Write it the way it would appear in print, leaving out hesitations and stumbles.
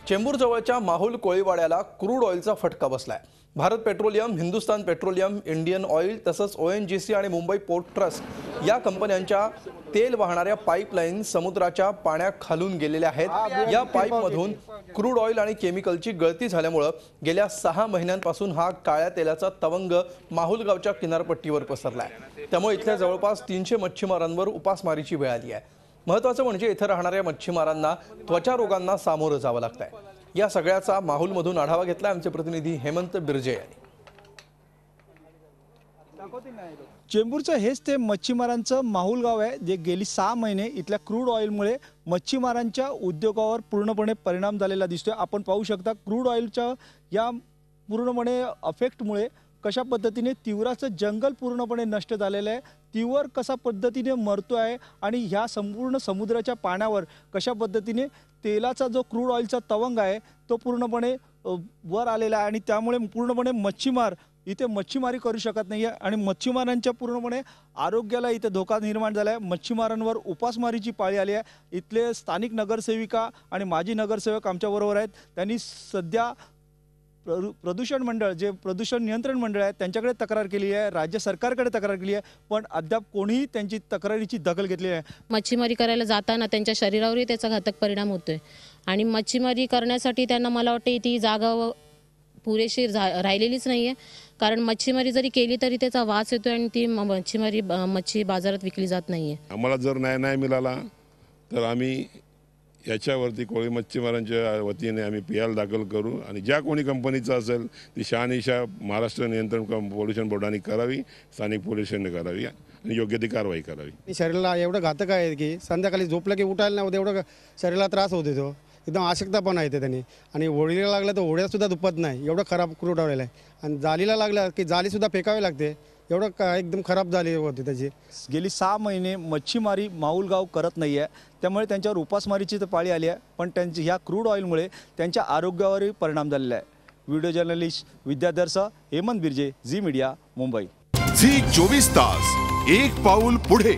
चेंबूर जवळच्या माहुल कोळीवाड्याला क्रूड ऑइलचा फटका बसलाय। Bharat petroleum, Hindustan petroleum, Indian oil तसंच ONGC आणि मुंबई पोर्ट ट्रस्ट या कंपन्यांच्या तेल वाहणाऱ्या पाईपलाईन समुद्राच्या पाण्याखालून गेलेल्या आहेत। या पाईपमधून क्रूड ऑइल आणि केमिकलची गळती झाल्यामुळे गेल्या 6 महिन्यांपासून हा काळ्या तेलाचा तवंग माहुल गावच्या किनारपट्टीवर पसरलाय। त्यामुळे इथल्या जवळपास 300 मच्छीमारांवर उपासमारीची वेळ आली आहे। महत्त्वाचं म्हणजे इथे राहणाऱ्या मच्छीमारांना त्वचा रोगांना सामोरं जावं लागतंय। या सगळ्याचा माहुलमधून आढावा घेतला आमचे प्रतिनिधी हेमंत बिर्जे यांनी। चेंबूरचं हेच ते मच्छीमारांचं माहुल गाव आहे, जे गेली 6 महिने इथल्या क्रूड ऑइलमुळे मच्छीमारांच्या उद्योगावर पूर्णपणे परिणाम झालेला दिसतोय। आपण पाहू शकता क्रूड ऑइलच्या या पूर्णपणे अफेक्टमुळे कशा पद्धतीने तिवराचं जंगल पूर्णपणे नष्ट झालेलं आहे। तिवर कशा पद्धतीने मरतो आहे आणि ह्या संपूर्ण समुद्राच्या पाण्यावर कशा पद्धतीने तेलाचा जो क्रूड ऑइलचा तवंग आहे तो पूर्णपणे वर आलेला आहे आणि त्यामुळे पूर्णपणे मच्छीमार इथे मच्छीमारी करू शकत नाही आहे आणि मच्छीमारांच्या पूर्णपणे आरोग्याला इथे धोका निर्माण झाला आहे। मच्छीमारांवर उपासमारीची पाळी आली आहे। इथले स्थानिक नगरसेविका आणि माजी नगरसेवक आमच्याबरोबर आहेत। त्यांनी सध्या प्रदूषण मंडळ, जे प्रदूषण नियंत्रण मंडळ आहे, त्यांच्याकडे तक्रार केली आहे, राज्य सरकारकडे तक्रार केली आहे, पण अद्याप कोणीही त्यांची तक्रारीची दखल घेतली आहे। मच्छीमारी करायला जाताना त्यांच्या शरीरावरही त्याचा घातक परिणाम होतोय आणि मच्छीमारी करण्यासाठी त्यांना मला वाटते ती जागा पुरेशी राहिलेलीच नाही आहे। कारण मच्छीमारी जरी केली तरी त्याचा वास येतोय आणि ती मच्छी बाजारात विकली जात नाही आहे। आम्हाला जर न्याय नाही मिळाला तर आम्ही याच्यावरती कोळी मच्छीमारांच्या वतीने आम्ही PL दाखल करू आणि ज्या कोणी कंपनीचं असेल ती शहानिशा महाराष्ट्र नियंत्रण पोल्युशन बोर्डाने करावी, स्थानिक पोलिसांनी करावी आणि योग्य ती कारवाई करावी। शरीराला एवढं घातक आहे की संध्याकाळी झोपलं की उठायला नाही होत, एवढं शरीराला त्रास होतो, तो एकदम अशक्तपणा पण आहे त्यांनी। आणि होळीला लागलं तर होड्यासुद्धा दुपत नाही, एवढं खराब क्रूड ऑइल आहे। आणि जालीला लागलं की जालीसुद्धा फेकावी लागते, एवढं एकदम खराब झाली होती त्याची। गेली 6 महिने मच्छीमारी माहुल गाव करत नाही आहे, त्यामुळे त्यांच्यावर उपासमारीची तर पाळी आली आहे, पण त्यांची ह्या क्रूड ऑइलमुळे त्यांच्या आरोग्यावरही परिणाम झालेला आहे। व्हिडिओ जर्नलिस्ट विद्याधरसह Hemant Birje, Zee media, Mumbai. Zee 24 तास, एक पाऊल पुढे।